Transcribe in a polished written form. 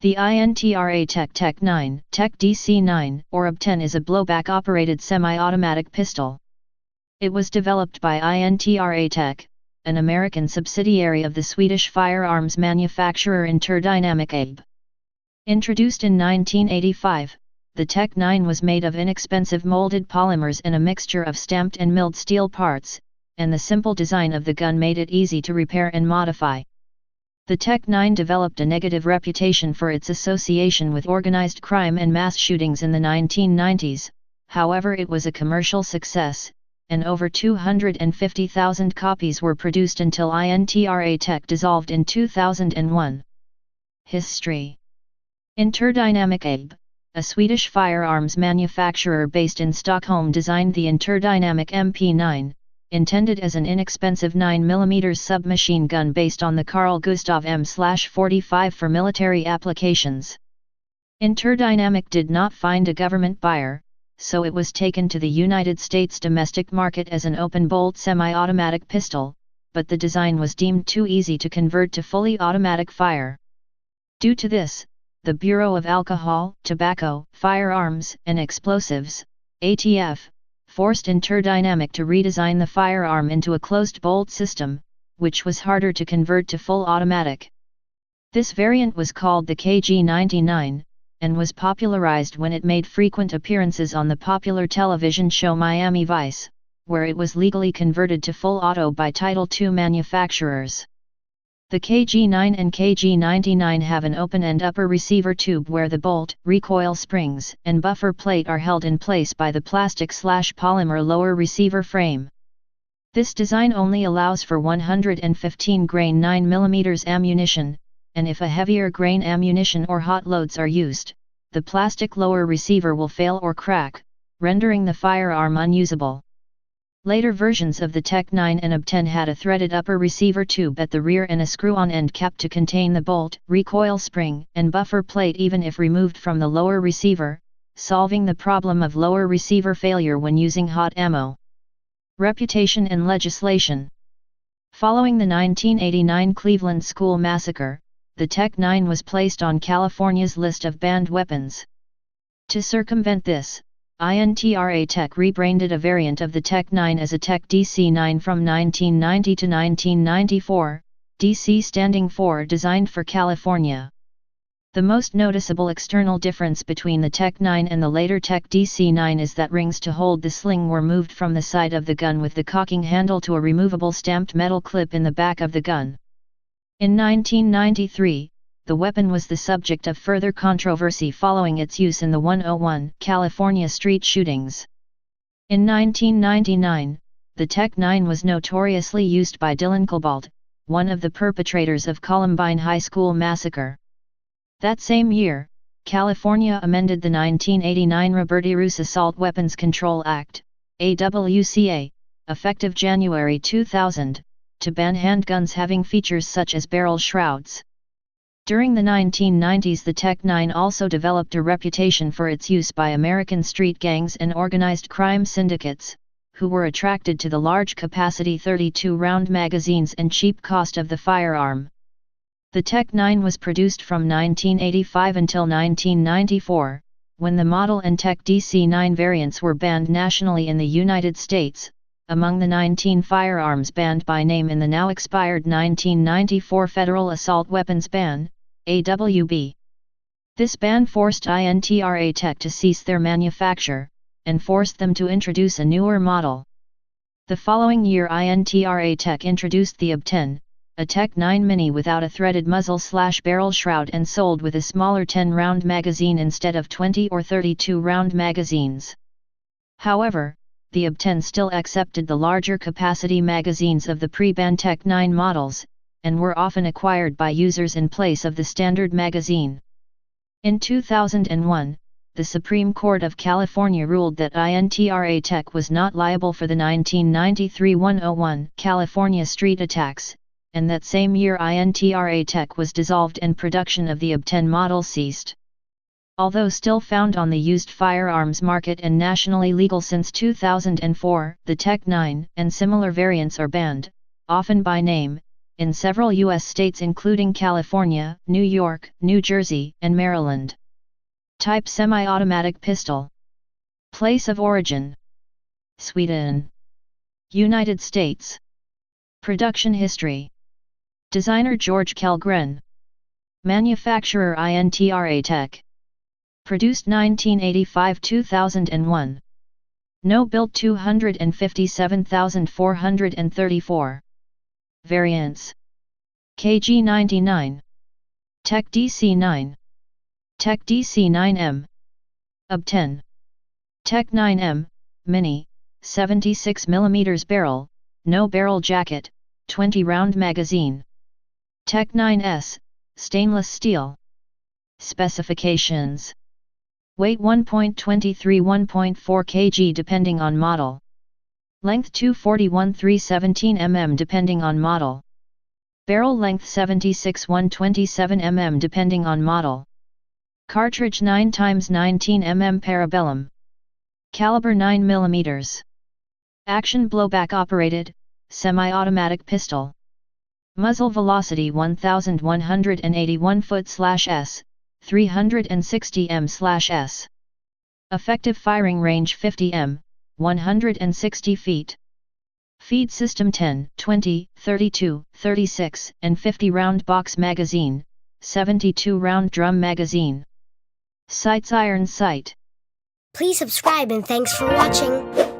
The INTRA TEC 9, TEC DC9, or OB10 is a blowback-operated semi-automatic pistol. It was developed by INTRA TEC, an American subsidiary of the Swedish firearms manufacturer Interdynamic AB. Introduced in 1985, the TEC 9 was made of inexpensive molded polymers and a mixture of stamped and milled steel parts, and the simple design of the gun made it easy to repair and modify. The TEC 9 developed a negative reputation for its association with organized crime and mass shootings in the 1990s, however it was a commercial success, and over 250,000 copies were produced until INTRA TEC dissolved in 2001. History. Interdynamic AB, a Swedish firearms manufacturer based in Stockholm, designed the Interdynamic MP9, intended as an inexpensive 9mm submachine gun based on the Carl Gustaf M/45 for military applications. Interdynamic did not find a government buyer, so it was taken to the United States domestic market as an open-bolt semi-automatic pistol, but the design was deemed too easy to convert to fully automatic fire. Due to this, the Bureau of Alcohol, Tobacco, Firearms, and Explosives, ATF, forced Interdynamic to redesign the firearm into a closed-bolt system, which was harder to convert to full automatic. This variant was called the KG-99, and was popularized when it made frequent appearances on the popular television show Miami Vice, where it was legally converted to full auto by Title II manufacturers. The KG-9 and KG-99 have an open-end upper receiver tube where the bolt, recoil springs, and buffer plate are held in place by the plastic/polymer lower receiver frame. This design only allows for 115 grain 9mm ammunition, and if a heavier grain ammunition or hot loads are used, the plastic lower receiver will fail or crack, rendering the firearm unusable. Later versions of the TEC 9 and OB10 had a threaded upper receiver tube at the rear and a screw-on end cap to contain the bolt, recoil spring, and buffer plate even if removed from the lower receiver, solving the problem of lower receiver failure when using hot ammo. Reputation and legislation. Following the 1989 Cleveland school massacre, the TEC 9 was placed on California's list of banned weapons. To circumvent this, INTRA TEC rebranded a variant of the TEC 9 as a TEC DC9 from 1990 to 1994, DC standing for Designed for California. The most noticeable external difference between the TEC 9 and the later TEC DC9 is that rings to hold the sling were moved from the side of the gun with the cocking handle to a removable stamped metal clip in the back of the gun. In 1993, the weapon was the subject of further controversy following its use in the 101 California street shootings. In 1999, the TEC 9 was notoriously used by Dylan Klebold, one of the perpetrators of Columbine High School massacre. That same year, California amended the 1989 Roberti-Roos Assault Weapons Control Act, AWCA, effective January 2000, to ban handguns having features such as barrel shrouds. During the 1990s, the TEC 9 also developed a reputation for its use by American street gangs and organized crime syndicates, who were attracted to the large-capacity 32-round magazines and cheap cost of the firearm. The TEC 9 was produced from 1985 until 1994, when the model and TEC DC9 variants were banned nationally in the United States, among the 19 firearms banned by name in the now expired 1994 Federal Assault Weapons Ban, AWB. This ban forced INTRA TEC to cease their manufacture, and forced them to introduce a newer model. The following year INTRA TEC introduced the OB10, a TEC 9 Mini without a threaded muzzle/barrel shroud and sold with a smaller 10-round magazine instead of 20 or 32-round magazines. However, the OB10 still accepted the larger capacity magazines of the pre-ban TEC 9 models, and were often acquired by users in place of the standard magazine. In 2001, the Supreme Court of California ruled that INTRA TEC was not liable for the 1993 101 California street attacks, and that same year INTRA TEC was dissolved and production of the OB10 model ceased. Although still found on the used firearms market and nationally legal since 2004, the TEC 9 and similar variants are banned, often by name, in several U.S. states including California, New York, New Jersey, and Maryland. Type semi-automatic pistol. Place of origin: Sweden. United States. Production history: designer George Kellgren. Manufacturer TEC. Produced 1985-2001. No built 257,434. Variants: KG99, TEC DC9, TEC DC9M, UB10, TEC 9M, Mini, 76mm barrel, no barrel jacket, 20 round magazine. TEC 9S, stainless steel. Specifications: weight 1.23–1.4 kg depending on model. Length 241–317 mm depending on model. Barrel length 76–127 mm depending on model. Cartridge 9x19 mm parabellum. Caliber 9 mm. Action blowback operated, semi-automatic pistol. Muzzle velocity 1181 ft/s, 360 m/s. Effective firing range 50 m, 160 feet. Feed system 10, 20, 32, 36, and 50 round box magazine, 72 round drum magazine. Sights: iron sight. Please subscribe and thanks for watching.